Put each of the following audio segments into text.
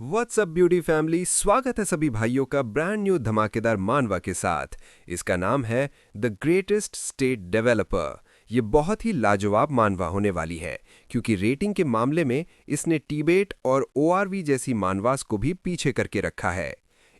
What's up beauty family, स्वागत है सभी भाइयों का ब्रांड न्यू धमाकेदार मानवा के साथ। इसका नाम है द ग्रेटेस्ट स्टेट डेवलपर। ये बहुत ही लाजवाब मानवा होने वाली है क्योंकि रेटिंग के मामले में इसने टिबेट और ओआरवी जैसी मानवास को भी पीछे करके रखा है।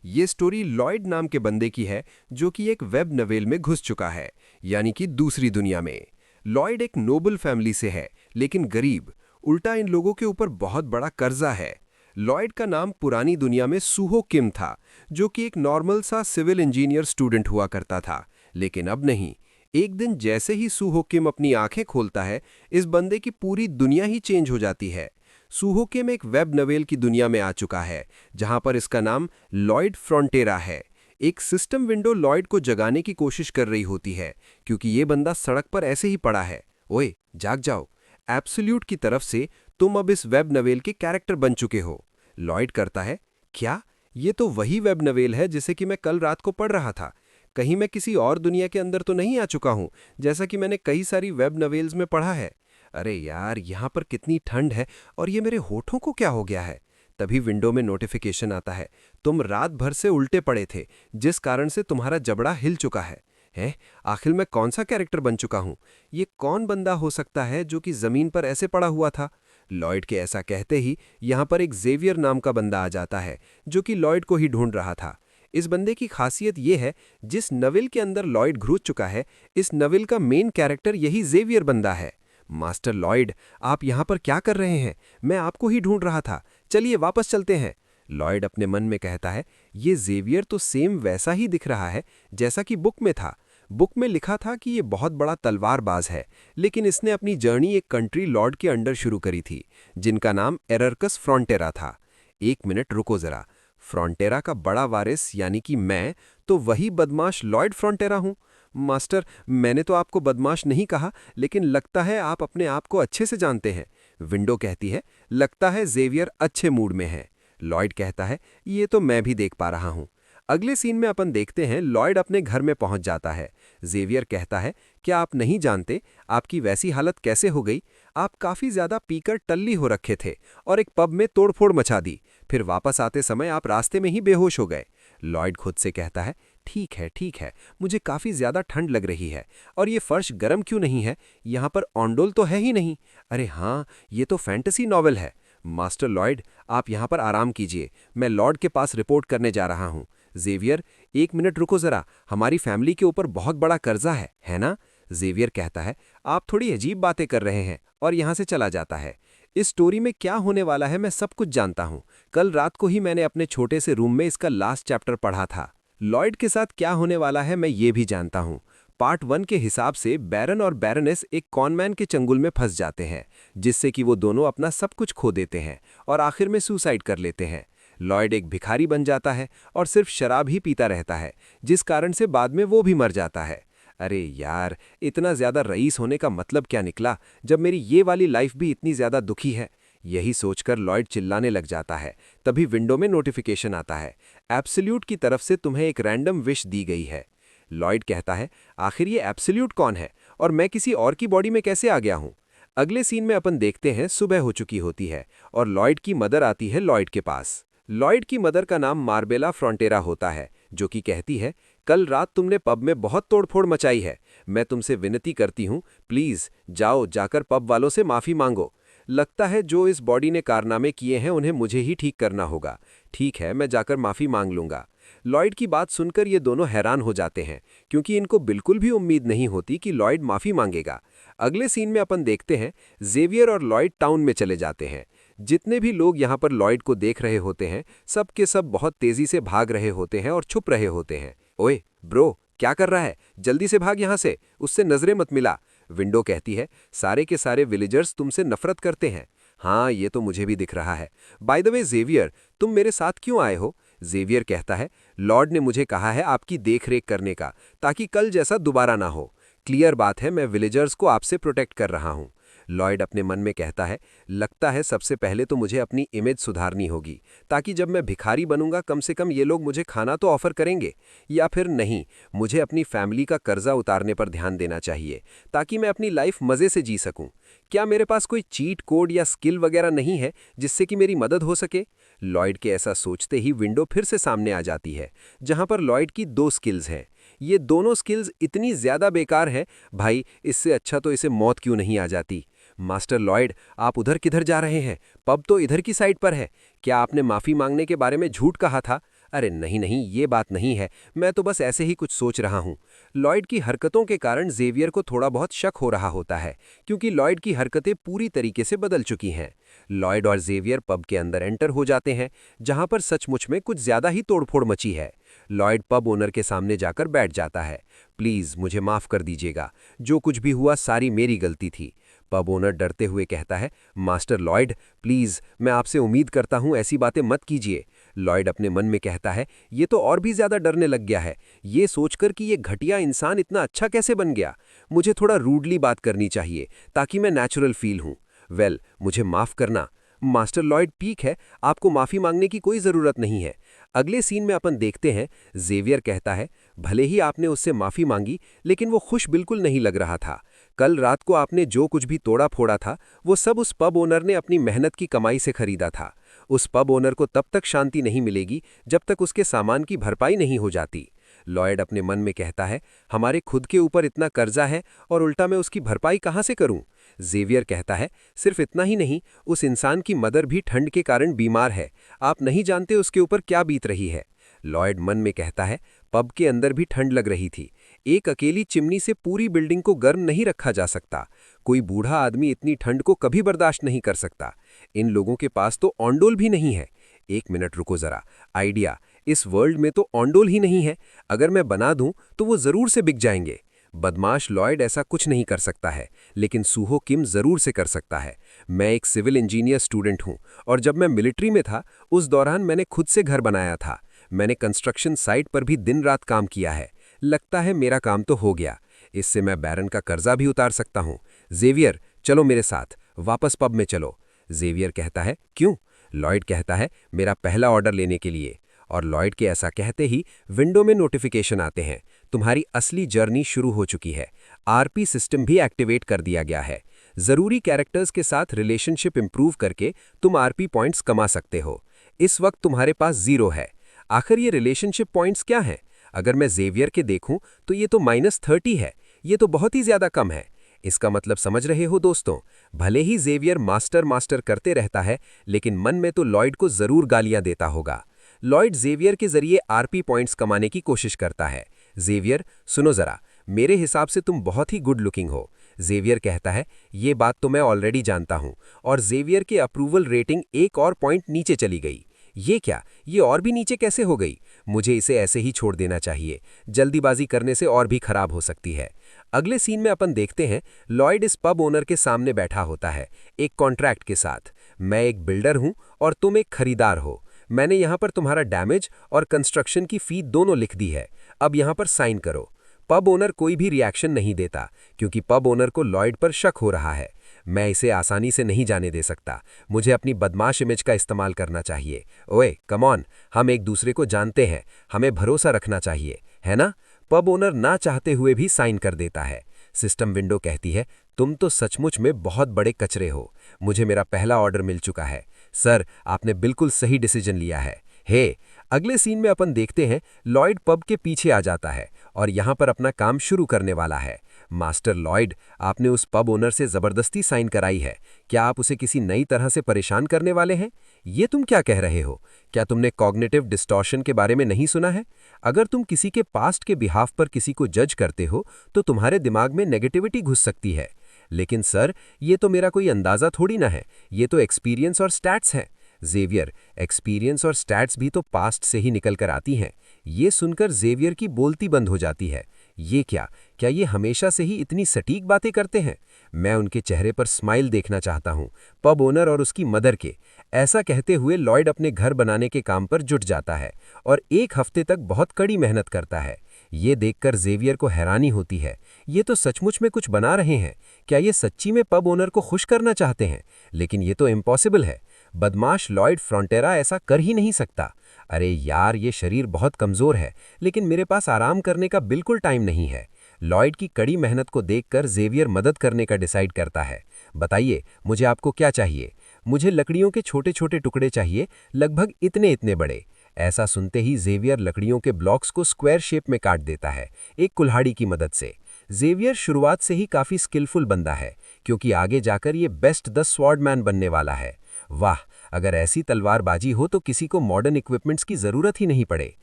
ये स्टोरी लॉयड नाम के बंदे की है जो कि एक वेब नवेल में घुस चुका है, यानी कि दूसरी दुनिया में। लॉयड एक नोबल फैमिली से है लेकिन गरीब। उल्टा इन लोगों के ऊपर बहुत बड़ा कर्जा है। लॉयड का नाम पुरानी दुनिया में सूहो किम था, जो कि एक नॉर्मल सा सिविल इंजीनियर स्टूडेंट हुआ करता था। लेकिन अब नहीं। एक दिन जैसे ही सूहो किम अपनी आंखें खोलता है, इस बंदे की पूरी दुनिया ही चेंज हो जाती है। सूहो किम एक वेब नवेल की दुनिया में आ चुका है, जहां पर इसका नाम लॉयड फ्रंटेरा है। एक सिस्टम विंडो लॉयड को जगाने की कोशिश कर रही होती है, क्योंकि ये बंदा सड़क पर ऐसे ही पड़ा है। ओए, जाग जाओ। एब्सोल्यूट की तरफ से तुम अब इस वेब नवेल के कैरेक्टर बन चुके हो। लॉयड करता है, क्या? ये तो वही वेब नवेल है जिसे कि मैं कल रात को पढ़ रहा था। कहीं मैं किसी और दुनिया के अंदर तो नहीं आ चुका हूं, जैसा कि मैंने कई सारी वेब नवेल्स में पढ़ा है। अरे यार, यहाँ पर कितनी ठंड है और ये मेरे होठों को क्या हो गया है। तभी विंडो में नोटिफिकेशन आता है, तुम रात भर से उल्टे पड़े थे, जिस कारण से तुम्हारा जबड़ा हिल चुका है। हैं? आखिर मैं कौन सा कैरेक्टर बन चुका हूं? ये कौन बंदा हो सकता है जो कि जमीन पर ऐसे पड़ा हुआ था? लॉयड के ऐसा कहते ही यहां पर एक जेवियर नाम का बंदा आ जाता है, जो कि लॉयड को ही ढूंढ रहा था। इस बंदे की खासियत यह है, जिस नविल के अंदर लॉयड घुस चुका है, इस नविल का मेन कैरेक्टर यही जेवियर बंदा है। मास्टर लॉयड, आप यहां पर क्या कर रहे हैं? मैं आपको ही ढूंढ रहा था। चलिए वापस चलते हैं। लॉयड अपने मन में कहता है, ये जेवियर तो सेम वैसा ही दिख रहा है जैसा कि बुक में था। बुक में लिखा था कि ये बहुत बड़ा तलवारबाज है, लेकिन इसने अपनी जर्नी एक कंट्री लॉर्ड के अंडर शुरू करी थी, जिनका नाम एररकस फ्रंटेरा था। एक मिनट रुको जरा। फ्रंटेरा का बड़ा वारिस यानी कि मैं तो वही बदमाश लॉयड फ्रंटेरा हूं। मास्टर, मैंने तो आपको बदमाश नहीं कहा, लेकिन लगता है आप अपने आप को अच्छे से जानते हैं। विंडो कहती है, लगता है जेवियर अच्छे मूड में है। लॉयड कहता है, ये तो मैं भी देख पा रहा हूं। अगले सीन में अपन देखते हैं लॉयड अपने घर में पहुंच जाता है। जेवियर कहता है, क्या आप नहीं जानते आपकी वैसी हालत कैसे हो गई? आप काफी ज्यादा पीकर टल्ली हो रखे थे और एक पब में तोड़फोड़ मचा दी। फिर वापस आते समय आप रास्ते में ही बेहोश हो गए। लॉयड खुद से कहता है, ठीक है, मुझे काफी ज्यादा ठंड लग रही है। और ये फर्श गर्म क्यों नहीं है? यहाँ पर ऑन्डोल तो है ही नहीं। अरे हाँ, ये तो फैंटेसी नॉवेल है। मास्टर लॉयड, आप यहाँ पर आराम कीजिए, मैं लॉर्ड के पास रिपोर्ट करने जा रहा हूँ। जेवियर, एक मिनट रुको जरा, हमारी फैमिली के ऊपर बहुत बड़ा कर्जा है ना? जेवियर कहता है, आप थोड़ी अजीब बातें कर रहे हैं, और यहां से चला जाता है। इस स्टोरी में क्या होने वाला है मैं सब कुछ जानता हूं। कल रात को ही मैंने अपने छोटे से रूम में इसका लास्ट चैप्टर पढ़ा था। लॉयड के साथ क्या होने वाला है मैं ये भी जानता हूं। पार्ट 1 के हिसाब से बैरन और बैरनेस एक कॉनमैन के चंगुल में फंस जाते हैं, जिससे कि वो दोनों अपना सब कुछ खो देते हैं और आखिर में सुसाइड कर लेते हैं। लॉयड एक भिखारी बन जाता है और सिर्फ शराब ही पीता रहता है, जिस कारण से बाद में वो भी मर जाता है। अरे यार, इतना ज्यादा रईस होने का मतलब क्या निकला, जब मेरी ये वाली लाइफ भी इतनी ज्यादा दुखी है। यही सोचकर लॉयड चिल्लाने लग जाता है। तभी विंडो में नोटिफिकेशन आता है, एब्सोल्यूट की तरफ से तुम्हें एक रैंडम विश दी गई है। लॉयड कहता है, आखिर ये एब्सोल्यूट कौन है और मैं किसी और की बॉडी में कैसे आ गया हूं? अगले सीन में अपन देखते हैं सुबह हो चुकी होती है और लॉयड की मदर आती है लॉयड के पास। लॉयड की मदर का नाम मार्बेला फ्रंटेरा होता है, जो कि कहती है, कल रात तुमने पब में बहुत तोड़फोड़ मचाई है। मैं तुमसे विनती करती हूँ, प्लीज जाओ, जाकर पब वालों से माफी मांगो। लगता है जो इस बॉडी ने कारनामे किए हैं उन्हें मुझे ही ठीक करना होगा। ठीक है, मैं जाकर माफी मांग लूंगा। लॉयड की बात सुनकर ये दोनों हैरान हो जाते हैं, क्योंकि इनको बिल्कुल भी उम्मीद नहीं होती कि लॉयड माफी मांगेगा। अगले सीन में अपन देखते हैं जेवियर और लॉयड टाउन में चले जाते हैं। जितने भी लोग यहाँ पर लॉयड को देख रहे होते हैं, सब के सब बहुत तेजी से भाग रहे होते हैं और छुप रहे होते हैं। ओए ब्रो, क्या कर रहा है? जल्दी से भाग यहाँ से, उससे नजरें मत मिला। विंडो कहती है, सारे के सारे विलेजर्स तुमसे नफरत करते हैं। हाँ, ये तो मुझे भी दिख रहा है। बाय द वे जेवियर, तुम मेरे साथ क्यों आए हो? जेवियर कहता है, लॉर्ड ने मुझे कहा है आपकी देखरेख करने का, ताकि कल जैसा दोबारा ना हो। क्लियर बात है, मैं विलेजर्स को आपसे प्रोटेक्ट कर रहा हूँ। लॉयड अपने मन में कहता है, लगता है सबसे पहले तो मुझे अपनी इमेज सुधारनी होगी, ताकि जब मैं भिखारी बनूंगा कम से कम ये लोग मुझे खाना तो ऑफर करेंगे। या फिर नहीं, मुझे अपनी फैमिली का कर्जा उतारने पर ध्यान देना चाहिए, ताकि मैं अपनी लाइफ मजे से जी सकूं। क्या मेरे पास कोई चीट कोड या स्किल वगैरह नहीं है जिससे कि मेरी मदद हो सके? लॉयड के ऐसा सोचते ही विंडो फिर से सामने आ जाती है, जहां पर लॉयड की 2 स्किल्स हैं। ये दोनों स्किल्स इतनी ज्यादा बेकार है, भाई इससे अच्छा तो इसे मौत क्यों नहीं आ जाती। मास्टर लॉयड, आप उधर किधर जा रहे हैं? पब तो इधर की साइड पर है। क्या आपने माफी मांगने के बारे में झूठ कहा था? अरे नहीं नहीं, ये बात नहीं है, मैं तो बस ऐसे ही कुछ सोच रहा हूँ। लॉयड की हरकतों के कारण जेवियर को थोड़ा बहुत शक हो रहा होता है, क्योंकि लॉयड की हरकतें पूरी तरीके से बदल चुकी हैं। लॉयड और जेवियर पब के अंदर एंटर हो जाते हैं, जहां पर सचमुच में कुछ ज्यादा ही तोड़फोड़ मची है। लॉयड पब ओनर के सामने जाकर बैठ जाता है। प्लीज मुझे माफ कर दीजिएगा, जो कुछ भी हुआ सारी मेरी गलती थी। पब ओनर डरते हुए कहता है, मास्टर लॉयड प्लीज, मैं आपसे उम्मीद करता हूं ऐसी बातें मत कीजिए। लॉयड अपने मन में कहता है, ये तो और भी ज्यादा डरने लग गया है, ये सोचकर कि ये घटिया इंसान इतना अच्छा कैसे बन गया। मुझे थोड़ा रूडली बात करनी चाहिए ताकि मैं नेचुरल फील हूं। वेल, मुझे माफ करना। मास्टर लॉयड, ठीक है, आपको माफी मांगने की कोई जरूरत नहीं है। अगले सीन में अपन देखते हैं, जेवियर कहता है, भले ही आपने उससे माफी मांगी, लेकिन वो खुश बिल्कुल नहीं लग रहा था। कल रात को आपने जो कुछ भी तोड़ा फोड़ा था, वो सब उस पब ओनर ने अपनी मेहनत की कमाई से खरीदा था। उस पब ओनर को तब तक शांति नहीं मिलेगी जब तक उसके सामान की भरपाई नहीं हो जाती। लॉयड अपने मन में कहता है, हमारे खुद के ऊपर इतना कर्जा है और उल्टा मैं उसकी भरपाई कहां से करूं। जेवियर कहता है, सिर्फ इतना ही नहीं, उस इंसान की मदर भी ठंड के कारण बीमार है। आप नहीं जानते उसके ऊपर क्या बीत रही है। लॉयड मन में कहता है, पब के अंदर भी ठंड लग रही थी। एक अकेली चिमनी से पूरी बिल्डिंग को गर्म नहीं रखा जा सकता। कोई बूढ़ा आदमी इतनी ठंड को कभी बर्दाश्त नहीं कर सकता। इन लोगों के पास तो ऑन्डोल भी नहीं है। एक मिनट रुको जरा, आइडिया, इस वर्ल्ड में तो ऑन्डोल ही नहीं है। अगर मैं बना दूं तो वो जरूर से बिक जाएंगे। बदमाश लॉयड ऐसा कुछ नहीं कर सकता है, लेकिन सूहो किम जरूर से कर सकता है। मैं एक सिविल इंजीनियर स्टूडेंट हूं, और जब मैं मिलिट्री में था उस दौरान मैंने खुद से घर बनाया था। मैंने कंस्ट्रक्शन साइट पर भी दिन रात काम किया है। लगता है मेरा काम तो हो गया। इससे मैं बैरन का कर्जा भी उतार सकता हूं। जेवियर, चलो मेरे साथ, वापस पब में चलो। जेवियर कहता है, क्यों? लॉयड कहता है, मेरा पहला ऑर्डर लेने के लिए। और लॉयड के ऐसा कहते ही विंडो में नोटिफिकेशन आते हैं, तुम्हारी असली जर्नी शुरू हो चुकी है। आरपी सिस्टम भी एक्टिवेट कर दिया गया है। जरूरी कैरेक्टर्स के साथ रिलेशनशिप इंप्रूव करके तुम आरपी पॉइंट्स कमा सकते हो। इस वक्त तुम्हारे पास 0 है। आखिर ये रिलेशनशिप पॉइंट्स क्या हैं? अगर मैं जेवियर के देखूं तो ये तो -30 है। ये तो बहुत ही ज्यादा कम है। इसका मतलब समझ रहे हो दोस्तों? भले ही जेवियर मास्टर मास्टर करते रहता है, लेकिन मन में तो लॉयड को जरूर गालियां देता होगा। लॉयड जेवियर के जरिए आरपी पॉइंट्स कमाने की कोशिश करता है। जेवियर, सुनो जरा, मेरे हिसाब से तुम बहुत ही गुड लुकिंग हो। जेवियर कहता है, ये बात तो मैं ऑलरेडी जानता हूं। और जेवियर के अप्रूवल रेटिंग एक और पॉइंट नीचे चली गई। ये क्या? ये और भी नीचे कैसे हो गई? मुझे इसे ऐसे ही छोड़ देना चाहिए। जल्दीबाजी करने से और भी खराब हो सकती है। अगले सीन में अपन देखते हैं, लॉयड इस पब ओनर के सामने बैठा होता है, एक कॉन्ट्रैक्ट के साथ। मैं एक बिल्डर हूं और तुम एक खरीदार हो। मैंने यहां पर तुम्हारा डैमेज और कंस्ट्रक्शन की फी दोनों लिख दी है। अब यहां पर साइन करो। पब ओनर कोई भी रिएक्शन नहीं देता, क्योंकि पब ओनर को लॉयड पर शक हो रहा है। मैं इसे आसानी से नहीं जाने दे सकता। मुझे अपनी बदमाश इमेज का इस्तेमाल करना चाहिए। ओए कम ऑन, हम एक दूसरे को जानते हैं, हमें भरोसा रखना चाहिए, है ना? पब ओनर ना चाहते हुए भी साइन कर देता है। सिस्टम विंडो कहती है, तुम तो सचमुच में बहुत बड़े कचरे हो। मुझे मेरा पहला ऑर्डर मिल चुका है। सर, आपने बिल्कुल सही डिसीजन लिया है। हे, अगले सीन में अपन देखते हैं, लॉयड पब के पीछे आ जाता है और यहां पर अपना काम शुरू करने वाला है। मास्टर लॉयड, आपने उस पब ओनर से जबरदस्ती साइन कराई है। क्या आप उसे किसी नई तरह से परेशान करने वाले हैं? ये तुम क्या कह रहे हो? क्या तुमने कॉग्निटिव डिस्टॉर्शन के बारे में नहीं सुना है? अगर तुम किसी के पास्ट के बिहाफ पर किसी को जज करते हो तो तुम्हारे दिमाग में नेगेटिविटी घुस सकती है। लेकिन सर, ये तो मेरा कोई अंदाजा थोड़ी ना है, ये तो एक्सपीरियंस और स्टैट्स है। जेवियर, एक्सपीरियंस और स्टैट्स भी तो पास्ट से ही निकल कर आती हैं। ये सुनकर जेवियर की बोलती बंद हो जाती है। ये क्या ये हमेशा से ही इतनी सटीक बातें करते हैं? मैं उनके चेहरे पर स्माइल देखना चाहता हूं, पब ओनर और उसकी मदर के। ऐसा कहते हुए लॉयड अपने घर बनाने के काम पर जुट जाता है और 1 हफ्ते तक बहुत कड़ी मेहनत करता है। ये देखकर जेवियर को हैरानी होती है। ये तो सचमुच में कुछ बना रहे हैं। क्या ये सच्ची में पब ओनर को खुश करना चाहते हैं? लेकिन ये तो इम्पॉसिबल है। बदमाश लॉयड फ्रॉन्टेरा ऐसा कर ही नहीं सकता। अरे यार, ये शरीर बहुत कमजोर है, लेकिन मेरे पास आराम करने का बिल्कुल टाइम नहीं है। लॉयड की कड़ी मेहनत को देखकर जेवियर मदद करने का डिसाइड करता है। बताइए, मुझे आपको क्या चाहिए? मुझे लकड़ियों के छोटे छोटे टुकड़े चाहिए, लगभग इतने इतने बड़े। ऐसा सुनते ही जेवियर लकड़ियों के ब्लॉक्स को स्क्वायर शेप में काट देता है, एक कुल्हाड़ी की मदद से। जेवियर शुरुआत से ही काफी स्किलफुल बंदा है, क्योंकि आगे जाकर ये बेस्ट द स्वॉर्डमैन बनने वाला है। वाह, अगर ऐसी तलवारबाजी हो तो किसी को मॉडर्न इक्विपमेंट्स की जरूरत ही नहीं पड़े।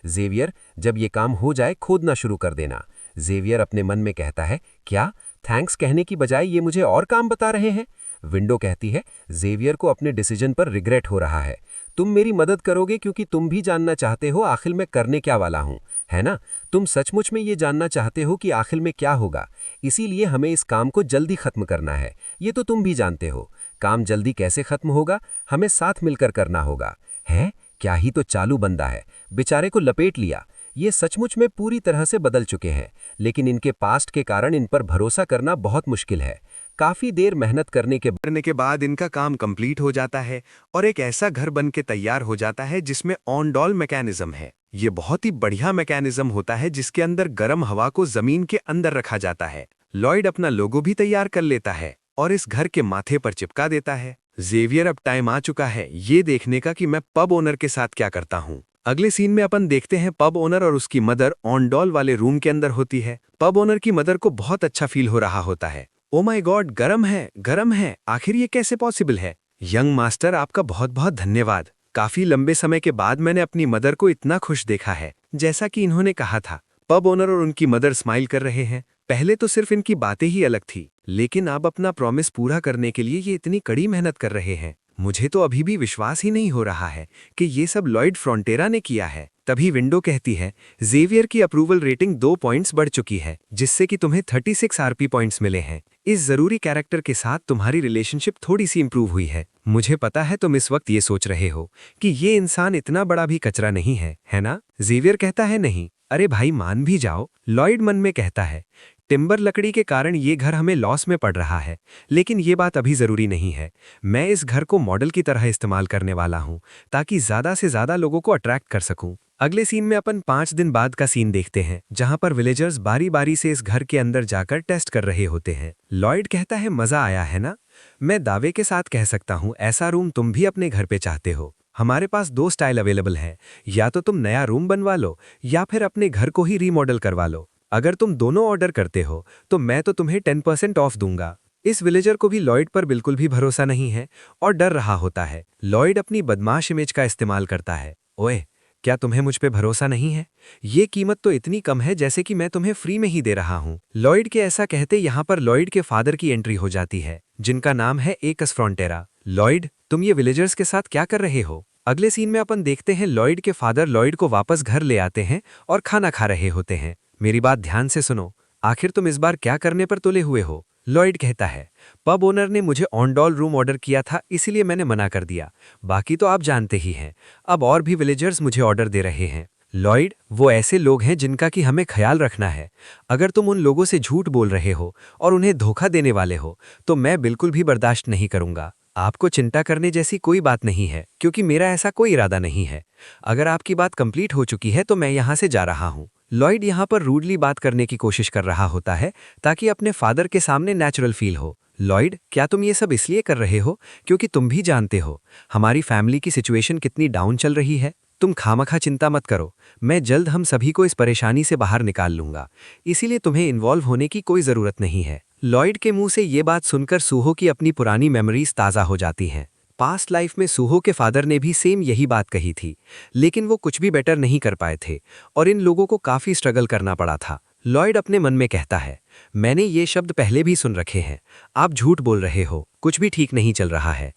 जेवियर, जब ये काम हो जाए खोदना शुरू कर देना। जेवियर अपने मन में कहता है, क्या थैंक्स कहने की बजाय ये मुझे और काम बता रहे हैं। विंडो कहती है, जेवियर को अपने डिसीजन पर रिग्रेट हो रहा है। तुम मेरी मदद करोगे क्योंकि तुम भी जानना चाहते हो आखिर मैं करने क्या वाला हूं, है ना? तुम सचमुच में ये जानना चाहते हो कि आखिर में क्या होगा, इसीलिए हमें इस काम को जल्दी खत्म करना है। ये तो तुम भी जानते हो। काम जल्दी कैसे खत्म होगा? हमें साथ मिलकर करना होगा। है क्या ही तो चालू बंदा है, बेचारे को लपेट लिया। ये सचमुच में पूरी तरह से बदल चुके हैं, लेकिन इनके पास्ट के कारण इन पर भरोसा करना बहुत मुश्किल है। काफी देर मेहनत करने के बाद इनका काम कंप्लीट हो जाता है और एक ऐसा घर बन के तैयार हो जाता है जिसमें ऑन डॉल मैकेनिज्म है। ये बहुत ही बढ़िया मैकेनिज्म होता है जिसके अंदर गर्म हवा को जमीन के अंदर रखा जाता है। लॉयड अपना लोगो भी तैयार कर लेता है और इस घर के माथे पर चिपका देता है। जेवियर, अब टाइम आ चुका है ये देखने का कि मैं पब ओनर के साथ क्या करता हूँ। अगले सीन में अपन देखते हैं पब ओनर और उसकी मदर ऑन डॉल वाले रूम के अंदर होती है। पब ओनर की मदर को बहुत अच्छा फील हो रहा होता है। ओ माय गॉड, गरम है, आखिर ये कैसे पॉसिबल है? यंग मास्टर, आपका बहुत बहुत धन्यवाद। काफी लंबे समय के बाद मैंने अपनी मदर को इतना खुश देखा है जैसा कि इन्होंने कहा था। पब ओनर और उनकी मदर स्माइल कर रहे हैं। पहले तो सिर्फ इनकी बातें ही अलग थी, लेकिन अब अपना प्रॉमिस पूरा करने के लिए ये इतनी कड़ी मेहनत कर रहे हैं। मुझे तो अभी भी विश्वास ही नहीं हो रहा है कि ये सब लॉयड फ्रॉन्टेरा ने किया है। तभी विंडो कहती है, जेवियर की अप्रूवल रेटिंग 2 पॉइंट्स बढ़ चुकी है, जिससे कि तुम्हें 36 आरपी पॉइंट्स मिले हैं। इस जरूरी कैरेक्टर के साथ तुम्हारी रिलेशनशिप थोड़ी सी इंप्रूव हुई है। मुझे पता है तुम इस वक्त ये सोच रहे हो कि ये इंसान इतना बड़ा भी कचरा नहीं है ना? जेवियर कहता है, नहीं, अरे भाई मान भी जाओ। लॉयड मन में कहता है, टिम्बर लकड़ी के कारण ये घर हमें लॉस में पड़ रहा है, लेकिन ये बात अभी जरूरी नहीं है। मैं इस घर को मॉडल की तरह इस्तेमाल करने वाला हूँ ताकि ज्यादा से ज्यादा लोगों को अट्रैक्ट कर सकूं। अगले सीन में अपन 5 दिन बाद का सीन देखते हैं, जहां पर विलेजर्स बारी बारी से इस घर के अंदर जाकर टेस्ट कर रहे होते हैं। लॉयड कहता है, मजा आया है ना? मैं दावे के साथ कह सकता हूँ ऐसा रूम तुम भी अपने घर पे चाहते हो। हमारे पास 2 स्टाइल अवेलेबल है, या तो तुम नया रूम बनवा लो या फिर अपने घर को ही रीमॉडल करवा लो। अगर तुम दोनों ऑर्डर करते हो तो मैं तो तुम्हें 10% ऑफ दूंगा। इस विलेजर को भी लॉयड पर बिल्कुल भी भरोसा नहीं है और डर रहा होता है। लॉयड अपनी बदमाश इमेज का इस्तेमाल करता है। ओए, क्या तुम्हें मुझ पे भरोसा नहीं है? ये कीमत तो इतनी कम है जैसे कि मैं तुम्हें फ्री में ही दे रहा हूँ। लॉयड के ऐसा कहते यहाँ पर लॉयड के फादर की एंट्री हो जाती है, जिनका नाम है एकस फ्रॉन्टेरा। लॉयड, तुम ये विलेजर्स के साथ क्या कर रहे हो? अगले सीन में अपन देखते हैं लॉयड के फादर लॉयड को वापस घर ले आते हैं और खाना खा रहे होते हैं। मेरी बात ध्यान से सुनो, आखिर तुम इस बार क्या करने पर तुले हुए हो? लॉयड कहता है, पब ओनर ने मुझे ऑन डॉल रूम ऑर्डर किया था, इसीलिए मैंने मना कर दिया। बाकी तो आप जानते ही हैं, अब और भी विलेजर्स मुझे ऑर्डर दे रहे हैं। लॉयड, वो ऐसे लोग हैं जिनका कि हमें ख्याल रखना है। अगर तुम उन लोगों से झूठ बोल रहे हो और उन्हें धोखा देने वाले हो तो मैं बिल्कुल भी बर्दाश्त नहीं करूंगा। आपको चिंता करने जैसी कोई बात नहीं है, क्योंकि मेरा ऐसा कोई इरादा नहीं है। अगर आपकी बात कंप्लीट हो चुकी है तो मैं यहाँ से जा रहा हूँ। लॉयड यहाँ पर रूडली बात करने की कोशिश कर रहा होता है ताकि अपने फादर के सामने नेचुरल फील हो। लॉयड, क्या तुम ये सब इसलिए कर रहे हो क्योंकि तुम भी जानते हो हमारी फैमिली की सिचुएशन कितनी डाउन चल रही है? तुम खामखा चिंता मत करो, मैं जल्द हम सभी को इस परेशानी से बाहर निकाल लूंगा, इसीलिए तुम्हें इन्वॉल्व होने की कोई जरूरत नहीं है। लॉयड के मुंह से ये बात सुनकर सूहो की अपनी पुरानी मेमोरीज ताज़ा हो जाती हैं। पास्ट लाइफ में सूहो के फादर ने भी सेम यही बात कही थी, लेकिन वो कुछ भी बेटर नहीं कर पाए थे और इन लोगों को काफ़ी स्ट्रगल करना पड़ा था। लॉयड अपने मन में कहता है, मैंने ये शब्द पहले भी सुन रखे हैं, आप झूठ बोल रहे हो, कुछ भी ठीक नहीं चल रहा है।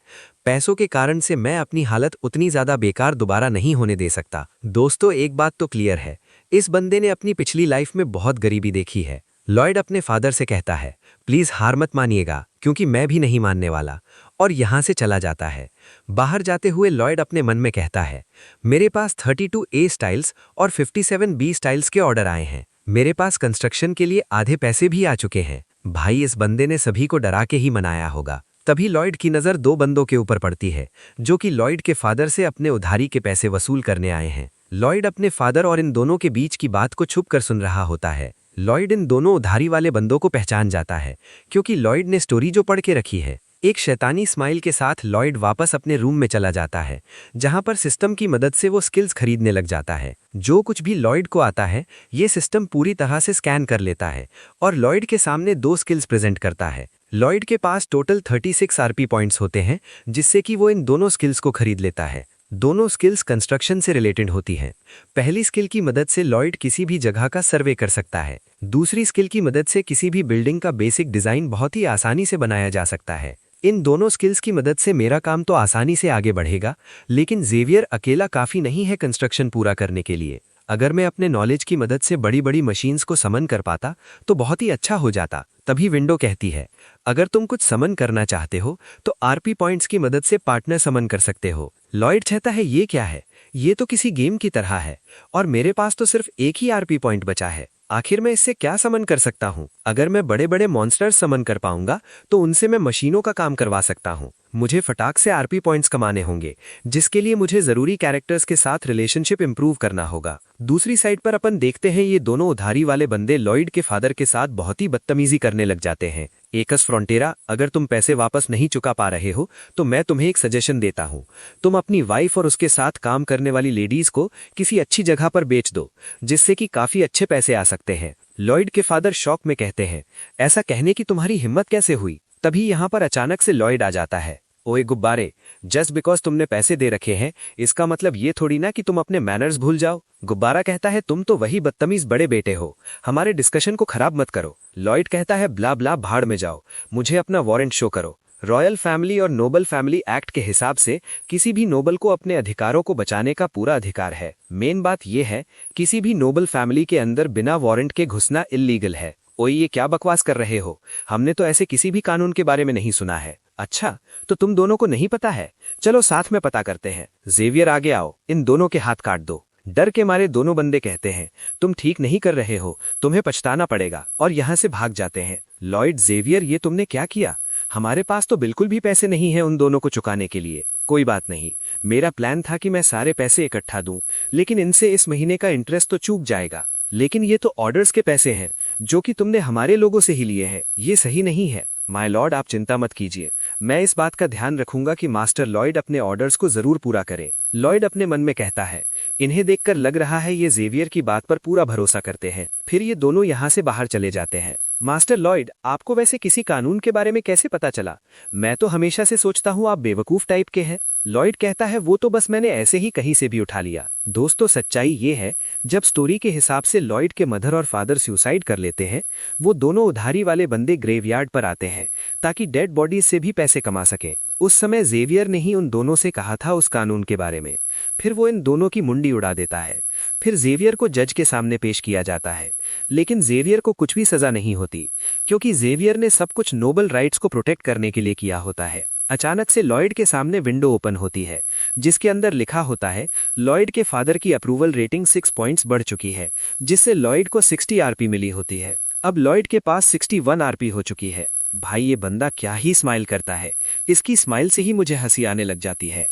पैसों के कारण से मैं अपनी हालत उतनी ज़्यादा बेकार दोबारा नहीं होने दे सकता। दोस्तों, एक बात तो क्लियर है, इस बंदे ने अपनी पिछली लाइफ में बहुत गरीबी देखी है। लॉयड अपने फादर से कहता है, प्लीज़ हार मत मानिएगा, क्योंकि मैं भी नहीं मानने वाला, और यहाँ से चला जाता है। बाहर जाते हुए लॉयड अपने मन में कहता है, मेरे पास 32A स्टाइल्स और 57B स्टाइल्स के ऑर्डर आए हैं। मेरे पास कंस्ट्रक्शन के लिए आधे पैसे भी आ चुके हैं। भाई, इस बंदे ने सभी को डरा के ही मनाया होगा। तभी लॉयड की नज़र 2 बंदों के ऊपर पड़ती है, जो कि लॉयड के फादर से अपने उधारी के पैसे वसूल करने आए हैं। लॉयड अपने फादर और इन दोनों के बीच की बात को छुप कर सुन रहा होता है। लॉयड इन दोनों उधारी वाले बंदों को पहचान जाता है, क्योंकि लॉयड ने स्टोरी जो पढ़ के रखी है, एक शैतानी स्माइल के साथ लॉयड वापस अपने रूम में चला जाता है, जहां पर सिस्टम की मदद से वो स्किल्स खरीदने लग जाता है। जो कुछ भी लॉयड को आता है, ये सिस्टम पूरी तरह से स्कैन कर लेता है और लॉयड के सामने 2 स्किल्स प्रेजेंट करता है। लॉयड के पास टोटल 36 आरपी पॉइंट्स होते हैं, जिससे कि वो इन दोनों स्किल्स को खरीद लेता है। दोनों स्किल्स कंस्ट्रक्शन से रिलेटेड होती हैं। पहली स्किल की मदद से लॉयड किसी भी जगह का सर्वे कर सकता है। दूसरी स्किल की मदद से किसी भी बिल्डिंग का बेसिक डिजाइन बहुत ही आसानी से बनाया जा सकता है। इन दोनों स्किल्स की मदद से मेरा काम तो आसानी से आगे बढ़ेगा, लेकिन जेवियर अकेला काफी नहीं है कंस्ट्रक्शन पूरा करने के लिए। अगर मैं अपने नॉलेज की मदद से बड़ी बड़ी मशीन्स को समन कर पाता तो बहुत ही अच्छा हो जाता। तभी विंडो कहती है, अगर तुम कुछ समन करना चाहते हो तो आरपी पॉइंट्स की मदद से पार्टनर समन कर सकते हो। लॉयड कहता है, ये क्या है? ये तो किसी गेम की तरह है और मेरे पास तो सिर्फ एक ही आरपी पॉइंट बचा है। आखिर मैं इससे क्या समन कर सकता हूँ? अगर मैं बड़े बड़े मॉन्स्टर्स समन कर पाऊंगा तो उनसे मैं मशीनों का काम करवा सकता हूँ। मुझे फटाक से आरपी पॉइंट्स कमाने होंगे, जिसके लिए मुझे जरूरी कैरेक्टर्स के साथ रिलेशनशिप इंप्रूव करना होगा। दूसरी साइड पर अपन देखते हैं ये दोनों उधारी वाले बंदे लॉयड के फादर के साथ बहुत ही बदतमीजी करने लग जाते हैं। एकस फ्रॉन्टेरा, अगर तुम पैसे वापस नहीं चुका पा रहे हो तो मैं तुम्हें एक सजेशन देता हूँ। तुम अपनी वाइफ और उसके साथ काम करने वाली लेडीज को किसी अच्छी जगह पर बेच दो, जिससे कि काफी अच्छे पैसे आ सकते हैं। लॉयड के फादर शॉक में कहते हैं, ऐसा कहने की तुम्हारी हिम्मत कैसे हुई? तभी यहाँ पर अचानक से लॉयड आ जाता है। ओए गुब्बारे, जस्ट बिकॉज तुमने पैसे दे रखे हैं इसका मतलब ये थोड़ी ना कि तुम अपने मैनर्स भूल जाओ। गुब्बारा कहता है, तुम तो वही बदतमीज बड़े बेटे हो, हमारे डिस्कशन को खराब मत करो। लॉयड कहता है, ब्ला ब्ला भाड़ में जाओ, मुझे अपना वारंट शो करो। रॉयल फैमिली और नोबल फैमिली एक्ट के हिसाब से किसी भी नोबल को अपने अधिकारों को बचाने का पूरा अधिकार है। मेन बात यह है, किसी भी नोबल फैमिली के अंदर बिना वारंट के घुसना इल्लीगल है। ओए ये क्या बकवास कर रहे हो? हमने तो ऐसे किसी भी कानून के बारे में नहीं सुना है। अच्छा, तो तुम दोनों को नहीं पता है? चलो साथ में पता करते हैं। जेवियर आगे आओ, इन दोनों के हाथ काट दो। डर के मारे दोनों बंदे कहते हैं, तुम ठीक नहीं कर रहे हो, तुम्हें पछताना पड़ेगा, और यहाँ से भाग जाते हैं। लॉयड, जेवियर ये तुमने क्या किया? हमारे पास तो बिल्कुल भी पैसे नहीं है उन दोनों को चुकाने के लिए। कोई बात नहीं, मेरा प्लान था कि मैं सारे पैसे इकट्ठा दूं, लेकिन इनसे इस महीने का इंटरेस्ट तो चूक जाएगा। लेकिन ये तो ऑर्डर्स के पैसे हैं जो कि तुमने हमारे लोगों से ही लिए हैं, ये सही नहीं है। माय लॉर्ड, आप चिंता मत कीजिए, मैं इस बात का ध्यान रखूंगा कि मास्टर लॉयड अपने ऑर्डर्स को जरूर पूरा करें। लॉयड अपने मन में कहता है, इन्हें देखकर लग रहा है ये जेवियर की बात पर पूरा भरोसा करते हैं। फिर ये दोनों यहाँ से बाहर चले जाते हैं। मास्टर लॉयड, आपको वैसे किसी कानून के बारे में कैसे पता चला? मैं तो हमेशा से सोचता हूँ आप बेवकूफ टाइप के हैं। लॉयड कहता है, वो तो बस मैंने ऐसे ही कहीं से भी उठा लिया। दोस्तों, सच्चाई ये है, जब स्टोरी के हिसाब से लॉयड के मदर और फादर सुसाइड कर लेते हैं, वो दोनों उधारी वाले बंदे ग्रेवयार्ड पर आते हैं ताकि डेड बॉडीज से भी पैसे कमा सकें। उस समय जेवियर ने ही उन दोनों से कहा था उस कानून के बारे में। फिर वो इन दोनों की मुंडी उड़ा देता है। फिर जेवियर को जज के सामने पेश किया जाता है, लेकिन जेवियर को कुछ भी सजा नहीं होती, क्योंकि जेवियर ने सब कुछ नोबल राइट्स को प्रोटेक्ट करने के लिए किया होता है। अचानक से लॉयड के सामने विंडो ओपन होती है, जिसके अंदर लिखा होता है, लॉयड के फादर की अप्रूवल रेटिंग 6 पॉइंट्स बढ़ चुकी है, जिससे लॉयड को 60 आरपी मिली होती है। अब लॉयड के पास 61 आरपी हो चुकी है। भाई, ये बंदा क्या ही स्माइल करता है, इसकी स्माइल से ही मुझे हंसी आने लग जाती है।